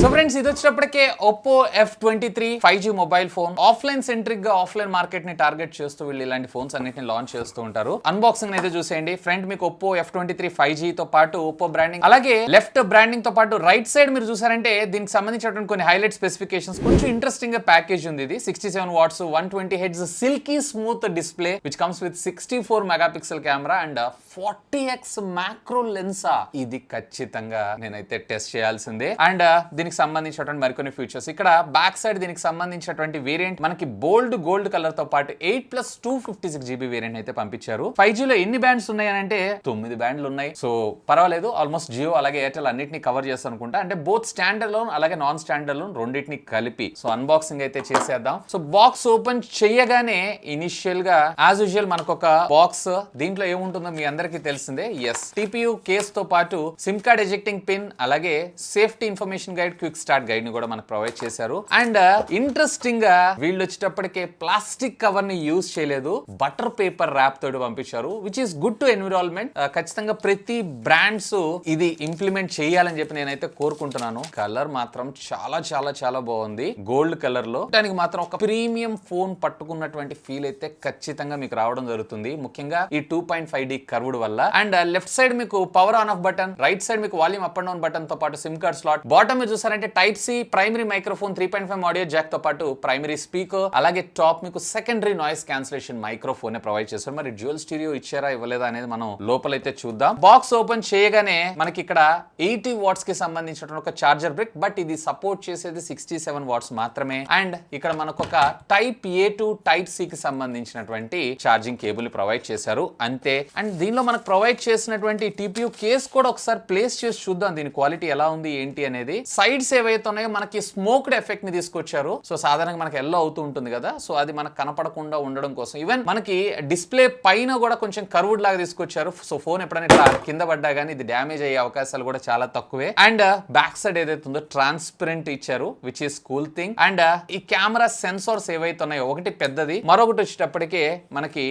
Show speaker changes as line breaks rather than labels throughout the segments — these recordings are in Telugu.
సో ఫ్రెండ్స్, ఇది వచ్చేటప్పటికే Oppo F23 5G mobile phone. Offline centric గా ఆఫ్లైన్ మార్కెట్ ని టార్గెట్ చేస్తూ వీళ్ళు ఇలాంటి ఫోన్స్ అన్నిటిని లాంచ్ చేస్తూ ఉంటారు. అన్బాక్సింగ్ అయితే చూసేయండి. ఫ్రంట్ మీకు Oppo F23 5G తో పాటు Oppo బ్రాండింగ్, అలాగే లెఫ్ట్ బ్రాండింగ్ తో పాటు రైట్ సైడ్ మీరు చూసారంటే దీనికి సంబంధించినటువంటి కొన్ని హైలైట్ స్పెసిఫికేషన్స్, కొంచెం ఇంట్రెస్టింగ్ గా ప్యాకేజ్ ఉంది. ఇది 67 watts 120 hertz silky smooth display which comes with 64 megapixel camera and 40x macro లెన్సా. ఇది ఖచ్చితంగా నేనైతే టెస్ట్ చేయాల్సిందే. అండ్ దీనికి సంబంధించినటువంటి మరికొన్ని ఫీచర్స్ ఇక్కడ బ్యాక్ సైడ్ దీనికి సంబంధించినటువంటి వేరియంట్ మనకి బోల్డ్ గోల్డ్ కలర్ తో పాటు 8+256 GB వేరియంట్ అయితే పంపించారు. 5G లో ఎన్ని బ్యాండ్స్ ఉన్నాయనంటే 9 బ్యాండ్లు ఉన్నాయి. సో పర్వాలేదు, ఆల్మోస్ట్ జియో అలాగే ఎయిర్టెల్ అన్నిటిని కవర్ చేస్తాను అనుకుంటా. అంటే బోత్ స్టాండర్డ్ లోన్ అలాగే నాన్ స్టాండర్డ్ లోన్ రెండింటిని కలిపి. సో అన్బాక్సింగ్ అయితే చేసేద్దాం. సో బాక్స్ ఓపెన్ చేయగానే ఇనిషియల్ గా యాజ్ యూజువల్ మనకు ఒక బాక్స్, దీంట్లో ఏముంటుందో మీ అందరికీ తెలిసిందే. ఎస్, TPU కేస్ తో పాటు సిమ్ కార్డ్ ఎజెక్టింగ్ పిన్, అలాగే safety information guide, quick start guide ని కూడా మనకు ప్రొవైడ్ చేశారు. అండ్ ఇంట్రెస్టింగ్ గా వీళ్ళు వచ్చేటప్పటికే ప్లాస్టిక్ కవర్ ని యూజ్ చేయలేదు, బటర్ పేపర్ ర్యాప్ తోటి పంపించారు, which is good to environment. ఖచ్చితంగా ప్రతి బ్రాండ్స్ ఇది ఇంప్లిమెంట్ చేయాలని చెప్పి నేనైతే కోరుకుంటున్నాను. కలర్ మాత్రం చాలా చాలా చాలా బాగుంది, గోల్డ్ కలర్ లో. దానికి మాత్రం ఒక ప్రీమియం ఫోన్ పట్టుకున్నటువంటి ఫీల్ అయితే ఖచ్చితంగా మీకు రావడం జరుగుతుంది, ముఖ్యంగా ఈ 2.5D కర్వ్డ్ వల్ల. అండ్ లెఫ్ట్ సైడ్ మీకు power on off button, right side మీకు volume up and down button తో పాటు సిమ్ కార్డ్ స్లాట్. బాటమ్ మీరు చూసారంటే type C primary microphone, 3.5 audio jack తో పాటు ప్రైమరీ స్పీకర్, అలాగే టాప్ మీకు secondary noise cancellation microphone provide చేస్తారు. మరి డ్యూయల్ స్టీరియో ఇచ్చారా ఇవ్వలేదా అనేది మనం లోపలైతే చూద్దాం. బాక్స్ ఓపెన్ చేయగానే మనకి ఇక్కడ 80 వాట్స్ కి సంబంధించిన ఒక చార్జర్ బ్రిక్, బట్ ఇది సపోర్ట్ చేసేది 67 వాట్స్ మాత్రమే. అండ్ ఇక్కడ మనకు ఒక type A to type C కి సంబంధించినటువంటి ఛార్జింగ్ కేబుల్ ప్రొవైడ్ చేశారు, అంతే. అండ్ దీనిలో మనకు ప్రొవైడ్ చేసినటువంటి TPU కేస్ కూడా ఒకసారి ప్లేస్ చేసి చూద్దాం దీని క్వాలిటీ ఎలా ఉంది ఏంటి అనేది. సైడ్స్ ఏవైతే ఉన్నాయో మనకి స్మోక్డ్ ఎఫెక్ట్ ని తీసుకొచ్చారు. సో సాధారణంగా మనకి ఎల్లో అవుతూ ఉంటుంది కదా, సో అది మనకు కనపడకుండా ఉండడం కోసం ఈవెన్ మనకి డిస్ప్లే పైన కూడా కొంచెం కర్వ్డ్ లాగా తీసుకొచ్చారు. సో ఫోన్ ఎప్పుడైనా ఇట్లా కింద పడ్డా గానీ ఇది డ్యామేజ్ అయ్యే అవకాశాలు కూడా చాలా తక్కువే. అండ్ బ్యాక్ సైడ్ ఏదైతే ఉందో ట్రాన్స్పరెంట్ ఇచ్చారు, which is cool thing. And ఈ కెమెరా సెన్సార్స్ ఏవైతే ఉన్నాయో ఒకటి పెద్దది, మరొకటి వచ్చేటప్పటికే మనకి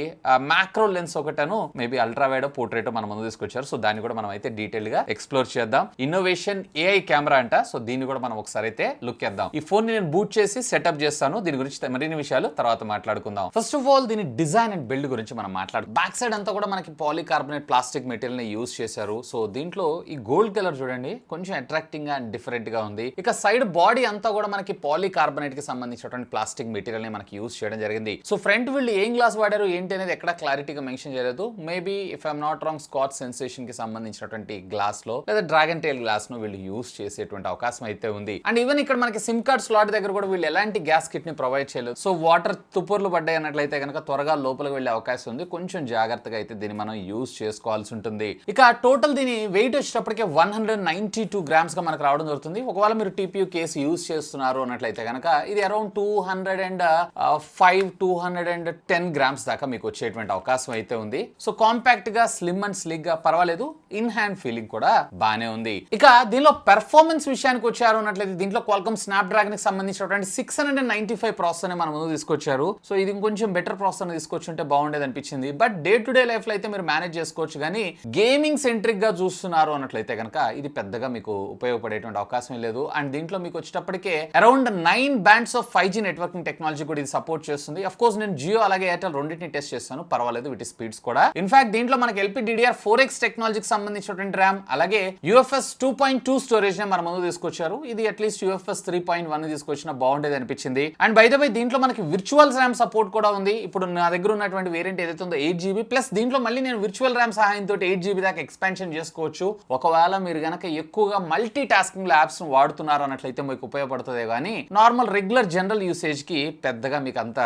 మ్యాక్రో లెన్స్ ఒకటను మేబీ అల్ట్రా వైడ్ పోర్ట్రేట్ మన ముందు తీసుకొచ్చారు. సో దాన్ని కూడా మనం అయితే డీటెయిల్ గా ఎక్స్ప్లోర్ చేద్దాం. ఇన్నోవేషన్ AI కెమెరా అంట, సో దీన్ని కూడా మనం ఒకసారి అయితే లుక్ చేద్దాం. ఈ ఫోన్ ని నేను బూట్ చేసి సెటప్ చేస్తాను, దీని గురించి మరిన్ని విషయాలు తర్వాత మాట్లాడుకుందాం. ఫస్ట్ ఆఫ్ ఆల్ దీని డిజైన్ అండ్ బిల్డ్ గురించి మనం మాట్లాడు. బ్యాక్ సైడ్ అంతా కూడా మనకి పాలికార్బోనేట్ ప్లాస్టిక్ మెటీరియల్ ని యూజ్ చేశారు. సో దీంట్లో ఈ గోల్డ్ కలర్ చూడండి కొంచెం అట్రాక్టింగ్ గా అండ్ డిఫరెంట్ గా ఉంది. ఇక సైడ్ బాడీ అంతా కూడా మనకి పాలికార్బోనేట్ కి సంబంధించినటువంటి ప్లాస్టిక్ మెటీరియల్ ని మనకి యూజ్ చేయడం జరిగింది. సో ఫ్రంట్ వీళ్ళు ఏం గ్లాస్ వాడారు ఏంటి అనేది ఎక్కడ క్లారిటీగా మెన్షన్ చేయలేదు. Maybe if I'm not wrong scotch sensation కి సంబంధించినటువంటి గ్లాస్ లో లేదా డ్రాగన్ టైల్ గ్లాస్ ను వీళ్ళు యూజ్ చేసేటువంటి అవకాశం అయితే ఉంది. అండ్ ఈవెన్ ఇక్కడ మనకి సిమ్ కార్డ్ స్లాట్ దగ్గర కూడా వీళ్ళు ఎలాంటి గ్యాస్ కిట్ ని ప్రొవైడ్ చేయలేదు. సో వాటర్ తుప్పర్లు పడ్డాయి అన్నట్లయితే కనుక త్వరగా లోపలికి వెళ్లే అవకాశం ఉంది. కొంచెం జాగ్రత్తగా అయితే దీన్ని మనం యూజ్ చేసుకోవాల్సి ఉంటుంది. ఇక టోటల్ దీని వెయిట్ వచ్చేటప్పటికే 192 గ్రామ్స్ గా మనకు రావడం జరుగుతుంది. ఒకవేళ మీరు TPU కేసు యూజ్ చేస్తున్నారు అన్నట్లయితే కనుక ఇది అరౌండ్ 210 గ్రామ్స్ దాకా మీకు వచ్చేటువంటి అవకాశం అయితే ఉంది. సో కాంపాక్ట్ గా స్లిమ్ అండ్ స్లిక్ గా పర్వాలేదు, ఇన్ హ్యాండ్ ఫీలింగ్ కూడా బానే ఉంది. ఇక దీనిలో పెర్ఫార్మెన్స్ విషయానికి వచ్చారు అన్నట్లయితే దీంట్లో క్వాల్కమ్ స్నాప్డ్రాగన్ కి సంబంధించినటువంటి 695 ప్రాసెసర్ ని మన ముందు తీసుకొచ్చారు. సో ఇది కొంచెం బెటర్ ప్రాసెసర్ ని తీసుకొచ్చుంటే బాగుండేది అనిపించింది. But day to day life లో అయితే మీరు మేనేజ్ చేసుకోవచ్చు, కానీ గేమింగ్ సెంట్రిక్ గా చూస్తున్నారు అన్నట్లయితే కనుక ఇది పెద్దగా మీకు ఉపయోగపడేటువంటి అవకాశం లేదు. అండ్ దీంట్లో మీకు వచ్చేటప్పటికే around 9 bands of 5G networking technology కూడా ఇది సపోర్ట్ చేస్తుంది. అఫ్ కోర్స్ నేను జియో అలాగే ఎయిర్టెల్ రెండింటిని టెస్ట్ చేస్తాను, పర్వాలేదు వీటి స్పీడ్స్ కూడా. ఇన్ఫాక్ట్ దీంట్లో మనకి LPDDR4X టెక్నాలజీకి సంబంధించినటువంటి ర్యామ్ అలాగే UFS 2.2 స్టోరేజ్ ని మన ముందు తీసుకొచ్చారు. ఇది అట్లీస్ట్ UFS 3.1 తీసుకొచ్చినా బాగుండేది అనిపించింది. అండ్ బై ద వే దీంట్లో మనకి విర్చువల్ ర్యామ్ సపోర్ట్ కూడా ఉంది. ఇప్పుడు నా దగ్గర ఉన్నటువంటి వేరియంట్ ఏదైతే ఉందో 8GB ప్లస్ దీంట్లో మళ్ళీ నేను విర్చువల్ ర్యామ్ సహాయంతో 8GB దాకా ఎక్స్పాన్షన్ చేసుకోవచ్చు. ఒకవేళ మీరు గనక ఎక్కువగా మల్టీ టాస్కింగ్ యాప్స్ వాడుతున్నారు అన్నట్లయితే మీకు ఉపయోగపడుతుంది, కానీ నార్మల్ రెగ్యులర్ జనరల్ యూసేజ్ కి పెద్దగా మీకు అంత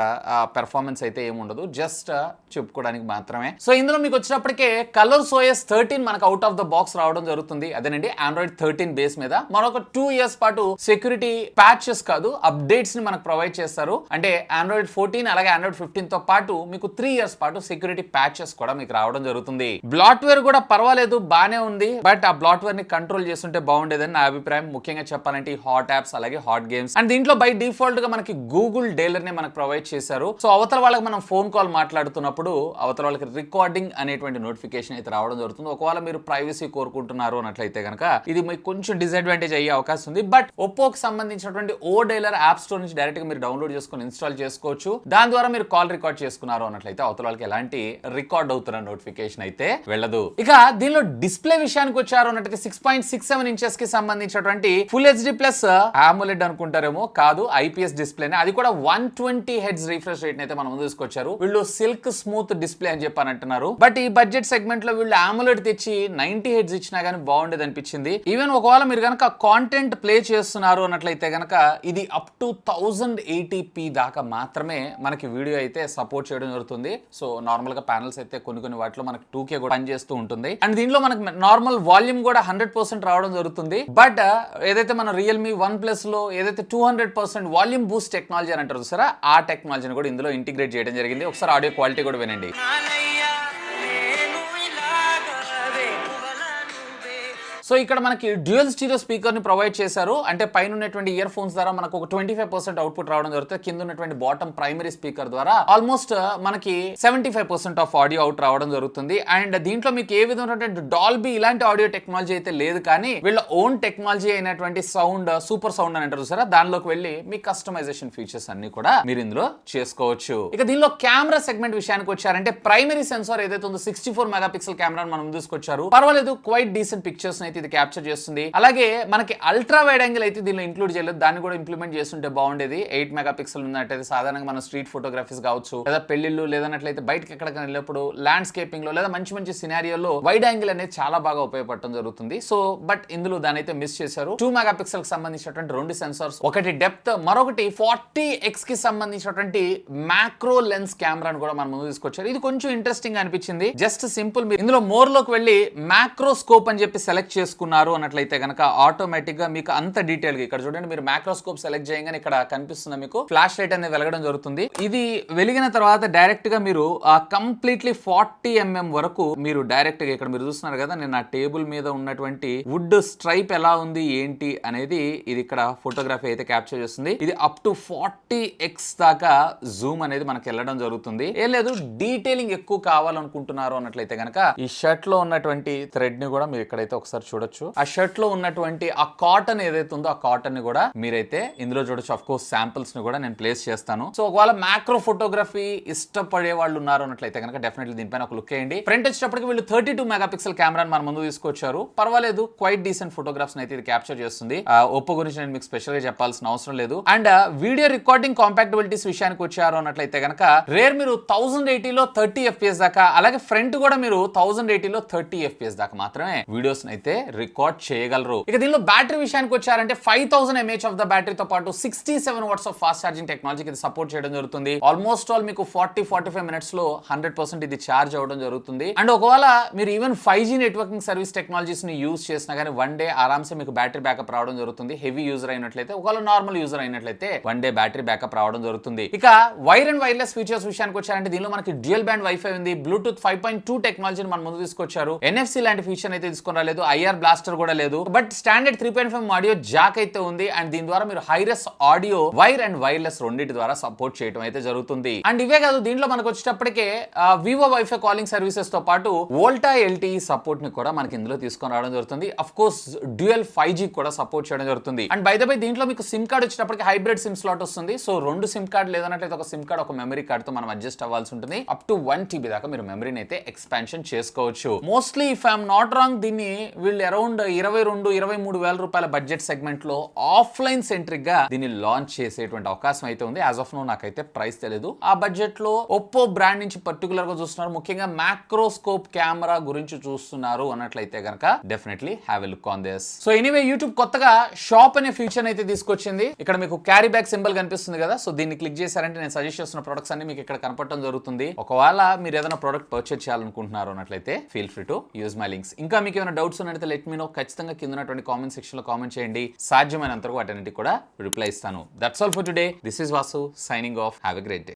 పెర్ఫార్మెన్స్ అయితే ఏముండదు, జస్ట్ చెప్పుకోవడానికి మాత్రమే. సో ఇందులో మీకు వచ్చినప్పటికే కలర్స్ OS 13 మనకు అవుట్ ఆఫ్ ద బాక్స్ రావడం జరుగుతుంది. అదేనండి Android 13 బేస్ మీద మరొక 2 years పాటు సెక్యూరిటీ ప్యాచెస్ కాదు అప్డేట్స్ ని మనకు ప్రొవైడ్ చేస్తారు. అంటే Android 14 అలాగే Android 15 తో పాటు మీకు 3 years పాటు సెక్యూరిటీ ప్యాచెస్ కూడా మీకు రావడం జరుగుతుంది. బ్లాట్వేర్ కూడా పర్వాలేదు బానే ఉంది, బట్ ఆ బ్లాట్వేర్ ని కంట్రోల్ చేస్తుంటే బాగుండేదని నా అభిప్రాయం. ముఖ్యంగా చెప్పాలంటే హాట్ యాప్స్ అలాగే హాట్ గేమ్స్. అండ్ దీంట్లో బై డిఫాల్ట్ గా మనకి గూగుల్ డైలర్ ని మనకు ప్రొవైడ్ చేశారు. సో అవతల వాళ్ళకి మనం ఫోన్ కాల్ మాట్లాడుతున్నప్పుడు అవతల వాళ్ళకి రికార్డింగ్ అనేటువంటి నోటిఫికేషన్ అయితే రావడం జరుగుతుంది. ఒకవేళ మీరు ప్రైవసీ కోరుకుంటున్నారు అన్నట్లయితే కనుక ఇది మీకు కొంచెం డిసడ్వాంటేజ్ అయ్యే అవకాశం అవకాశం ఉంది. బట్ ఒప్పోకి సంబంధించినటువంటి ఓ డైలర్ యాప్ స్టోర్ నుంచి డైరెక్ట్ గా మీరు డౌన్లోడ్ చేసుకుని ఇన్స్టాల్ చేసుకోవచ్చు. దాని ద్వారా మీరు కాల్ రికార్డ్ చేసుకున్నారు అన్నట్లయితే అవతల వాళ్ళకి ఎలాంటి రికార్డ్ అవుతున్న నోటిఫికేషన్ అయితే వెళ్ళదు. ఇక దీనిలో డిస్ప్లే విషయానికి వచ్చారు అన్నట్టు 6.67 ఇంచెస్ కి సంబంధించినటువంటి ఫుల్ హెచ్డి ప్లస్ AMOLED అనుకుంటారేమో, కాదు IPS డిస్ప్లేనే. అది కూడా 120 హెర్ట్జ్ రిఫ్రెష్ రేట్ అయితే మనం తీసుకొచ్చారు. వీళ్ళు సిల్క్ స్మూత్ డిస్ప్లే అని చెప్పని అంటున్నారు. బట్ ఈ బడ్జెట్ సెగ్మెంట్ లో వీళ్ళు AMOLED తెచ్చి 90 హెర్ట్జ్ ఇచ్చినా గానీ బాగుండేది అనిపించింది. ఈవెన్ ఒకవేళ మీరు కనుక కాంటెంట్ ప్లే చేస్తున్నారు అన్నట్లయితే కనుక ఇది అప్ టు 1080p దాకా మాత్రమే మనకి వీడియో అయితే సపోర్ట్ చేయడం జరుగుతుంది. సో నార్మల్ గా ప్యానల్స్ అయితే కొన్ని వాటిలో మనకి 2K కూడా పనిచేస్తూ ఉంటుంది. అండ్ దీనిలో మనకి నార్మల్ వాల్యూమ్ కూడా 100% రావడం జరుగుతుంది. బట్ ఏదైతే మన రియల్మీ OnePlus లో ఏదైతే 200% వాల్యూమ్ బూస్ట్ టెక్నాలజీ అని అంటారు చూసారా, ఆ టెక్నాలజీని కూడా ఇందులో ఇంటిగ్రేట్ చేయడం జరిగింది. ఒకసారి ఆడియో క్వాలిటీ కూడా వినండి. సో ఇక్కడ మనకి డ్యూయల్ స్టీరియో స్పీకర్ ని ప్రొవైడ్ చేశారు. అంటే పైన ఉన్నటువంటి ఇయర్ ఫోన్స్ ద్వారా మనకు ఒక 25% అవుట్పుట్ రావడం జరుగుతుంది. కింద ఉన్నటువంటి బాటమ్ ప్రైమరీ స్పీకర్ ద్వారా ఆల్మోస్ట్ మనకి 75% ఆఫ్ ఆడియో అవుట్ రావడం జరుగుతుంది. అండ్ దీంట్లో మీకు ఏ విధమైనటువంటి డాల్బీ ఇలాంటి ఆడియో టెక్నాలజీ అయితే లేదు, కానీ వీళ్ళ ఓన్ టెక్నాలజీ అయినటువంటి సౌండ్, సూపర్ సౌండ్ అని అంటారు సార్, దానిలోకి వెళ్ళి మీ కస్టమైజేషన్ ఫీచర్స్ అన్ని కూడా మీరు ఇందులో చేసుకోవచ్చు. ఇక దీనిలో కెమెరా సెగ్మెంట్ విషయానికి వచ్చారంటే ప్రైమరీ సెన్సార్ ఏదైతే ఉందో 64 మెగాపిక్సెల్ కెమెరా మనం తీసుకొచ్చారు. పర్వాలేదు, క్వైట్ డీసెంట్ పిక్చర్స్ అయితే ఇది క్యాప్చర్ చేస్తుంది. అలాగే మనకి అల్ట్రా వైడ్ యాంగిల్ అయితే దీనిలో ఇంక్లూడ్ చేయలేదు, దాన్ని కూడా ఇంప్లిమెంట్ చేస్తుంటే బాగుండేది. 8 మెగాపిక్సెల్ ఉన్నట్టయితే సాధారణంగా మన స్ట్రీట్ ఫోటోగ్రఫీస్ కావచ్చు, లేదా పెళ్లిళ్ళు, లేదన్నట్లయితే బయటకి ఎక్కడికైనా వెళ్ళినప్పుడు ల్యాండ్స్కేపింగ్ లో లేదా మంచి మంచి సినారియోలో వైడ్ యాంగిల్ అనేది చాలా బాగా ఉపయోగపడటం జరుగుతుంది. సో బట్ ఇందులో దాని అయితే మిస్ చేశారు. 2 మెగాపిక్సెల్ కి సంబంధించినటువంటి 2 సెన్సార్స్, ఒకటి డెప్త్, మరొకటి 40x కి సంబంధించినటువంటి మ్యాక్రో లెన్స్ కెమెరాను కూడా మనం ముందు తీసుకొచ్చారు. ఇది కొంచెం ఇంట్రెస్టింగ్ అనిపించింది. జస్ట్ సింపుల్ మీరు ఇందులో మోర్ లోకి వెళ్ళి మ్యాక్రోస్కోప్ అని చెప్పి సెలెక్ట్ చేసుకున్నారు అన్నట్లయితే కనుక ఆటోమేటిక్ గా మీకు అంత డీటెయిల్ గా ఇక్కడ చూడండి, మీరు మ్యాక్రోస్కోప్ సెలెక్ట్ చేయగానే ఇక్కడ కనిపిస్తుంది మీకు ఫ్లాష్ లైట్ అనేది వెలగడం జరుగుతుంది. ఇది వెలిగిన తర్వాత డైరెక్ట్ గా మీరు కంప్లీట్లీ 40mm వరకు మీరు డైరెక్ట్ గా ఇక్కడ మీరు చూస్తున్నారు కదా, నేను ఆ టేబుల్ మీద ఉన్నటువంటి వుడ్ స్ట్రైప్ ఎలా ఉంది ఏంటి అనేది ఇది ఇక్కడ ఫోటోగ్రఫీ అయితే క్యాప్చర్ చేస్తుంది. ఇది అప్ టు 40x దాకా జూమ్ అనేది మనకి వెళ్ళడం జరుగుతుంది. ఏం లేదు, డీటెయిలింగ్ ఎక్కువ కావాలనుకుంటున్నారు అన్నట్లయితే కనుక ఈ షర్ట్ లో ఉన్నటువంటి థ్రెడ్ ని కూడా మీరు ఇక్కడైతే ఒకసారి చూడొచ్చు. ఆ షర్ట్ లో ఉన్నటువంటి ఆ కాటన్ ఏదైతే ఉందో ఆ కాటన్ ని కూడా మీరైతే ఇందులో చూడొచ్చు. ఆఫ్ కోర్స్ శాంపిల్స్ ని కూడా నేను ప్లేస్ చేస్తాను. సో ఒకవేళ మ్యాక్రో ఫోటోగ్రఫీ ఇష్టపడే వాళ్ళు ఉన్నారు అన్నట్లయితే కనుక డెఫినెట్లీ దీనిపైన ఒక లుక్ వేయండి. ఫ్రంట్ వచ్చేటప్పటికి వీళ్ళు 32 మెగాపిక్సెల్ కెమెరాని మన ముందు తీసుకొచ్చారు. పర్వాలేదు, క్వైట్ డీసెంట్ ఫోటోగ్రాఫ్స్ అయితే ఇది క్యాప్చర్ చేస్తుంది. ఒప్పో గురించి నేను మీకు స్పెషల్ గా చెప్పాల్సిన అవసరం లేదు. అండ్ వీడియో రికార్డింగ్ కాంపాక్టబిలిటీస్ విషయానికి వచ్చారు అన్నట్లయితే కనుక రేర్ మీరు 1080లో 30 FPS దాకా, అలాగే ఫ్రంట్ కూడా మీరు 1080లో 30 FPS దాకా మాత్రమే వీడియోస్ అయితే రికార్డ్ చేయగలరు. ఇక దీనిలో బ్యాటరీ విషయానికి వచ్చారంటే 5000 mAh ఆఫ్ ద బ్యాటరీతో పాటు 67 వాట్స్ ఆఫ్ ఫాస్ట్ ఛార్జింగ్ టెక్నాలజీకి ఇది సపోర్ట్ చేయడం జరుగుతుంది. ఆల్మోస్ట్ ఆల్ మీకు 40-45 మినిట్స్ లో 100% ఇది ఛార్జ్ అవ్వడం జరుగుతుంది. అండ్ ఒకవేళ మీరు even 5G networking service technologies ని యూజ్ చేసినా కానీ 1 డే ఆరామ్సే మీకు బ్యాటరీ బ్యాకప్ రావడం జరుగుతుంది. హెవీ యూజర్ అయినట్లయితే, ఒకవేళ నార్మల్ యూజర్ అయినట్లయితే 1 డే బ్యాటరీ బ్యాకప్ రావడం జరుగుతుంది. ఇక వైర్ అండ్ వైర్లెస్ ఫీచర్స్ విషయానికి వచ్చారంటే దీనిలో మనకి డ్యూయల్ బ్యాండ్ వైఫై ఉంది, బ్లూటూత్ 5.2 టెక్నాలజీని మన ముందు తీసుకొచ్చారు. NFC లాంటి ఫీచర్ అయితే తీసుకుని రాలేదు, IR బ్లాస్టర్ కూడా లేదు. బట్ స్టాండర్డ్ 3.5 ఆడియో జాక్ అయితే ఉంది. అండ్ దీని ద్వారా మీరు hi-res audio wire and wireless రెండింటి ద్వారా సపోర్ట్ చేయడం అయితే జరుగుతుంది. అండ్ ఇవే కాదు, దీంట్లో మనకు వచ్చేటప్పటికే వివో వైఫై కాలింగ్ సర్వీసెస్ తో పాటు వోల్టా LTE సపోర్ట్ ని కూడా మనకి ఇందులో తీసుకొని రావడం జరుగుతుంది. అఫ్ కోర్స్ డ్యూయల్ 5G కూడా సపోర్ట్ చేయడం జరుగుతుంది. అండ్ బై ద బై దీంట్లో మీకు సిమ్ కార్డ్ వచ్చేటప్పటికి హైబ్రిడ్ సిమ్ స్లాట్ వస్తుంది. సో 2 సిమ్ కార్డ్ లేదన్నట్లయితే ఒక సిమ్ కార్డ్, ఒక మెమరీ కార్డ్ తో మనం అడ్జస్ట్ అవ్వాల్సి ఉంటుంది. అప్ టు 1 TB దాకా మీరు మెమరీని అయితే ఎక్స్పాన్షన్ చేసుకోవచ్చు. Mostly if I'm not wrong దీన్ని వీళ్ళు అరౌండ్ 22-23 వేల రూపాయల బడ్జెట్ సెగ్మెంట్ లో ఆఫ్లైన్ సెంట్రిక్ గా దీన్ని లాంచ్ చేసేటువంటి అవకాశం అయితే ఉంది. యాజ్ ఆఫ్ నో నాకైతే ప్రైస్ తెలియదు. ఆ బడ్జెట్ లో ఒప్పో బ్రాండ్ నుంచి పర్టికులర్ గా చూస్తున్నారు, ముఖ్యంగా మ్యాక్రోస్కోప్ కెమెరా గురించి చూస్తున్నారు అన్నట్లయితే కనుక definitely have a look on this. So anyway YouTube కొత్తగా షాప్ అనే ఫీచర్ అయితే తీసుకొచ్చింది. ఇక్కడ మీకు క్యారీ బ్యాగ్ సింబల్ కనిపిస్తుంది కదా, సో దీన్ని క్లిక్ చేశారంటే నేను సజెస్ట్ చేస్తున్న ప్రొడక్ట్స్ అన్ని మీకు ఇక్కడ కనపడటం జరుగుతుంది. ఒకవేళ మీరు ఏదైనా ప్రొడక్ట్ పర్చేజ్ చేయాలనుకుంటున్నారు అన్నట్లయితే feel free to use my links. ఇంకా మీకు ఏమైనా డౌట్స్ ఉన్నట్లయితే లెట్ మీ నో. ఖచ్చితంగా కింద ఉన్నటువంటి కామెంట్ సెక్షన్ లో కామెంట్ చేయండి. సాధ్యమైనంత వరకు వాటన్నిటికి కూడా రిప్లై ఇస్తాను. That's all for today. This is Vasu signing off. Have a great day.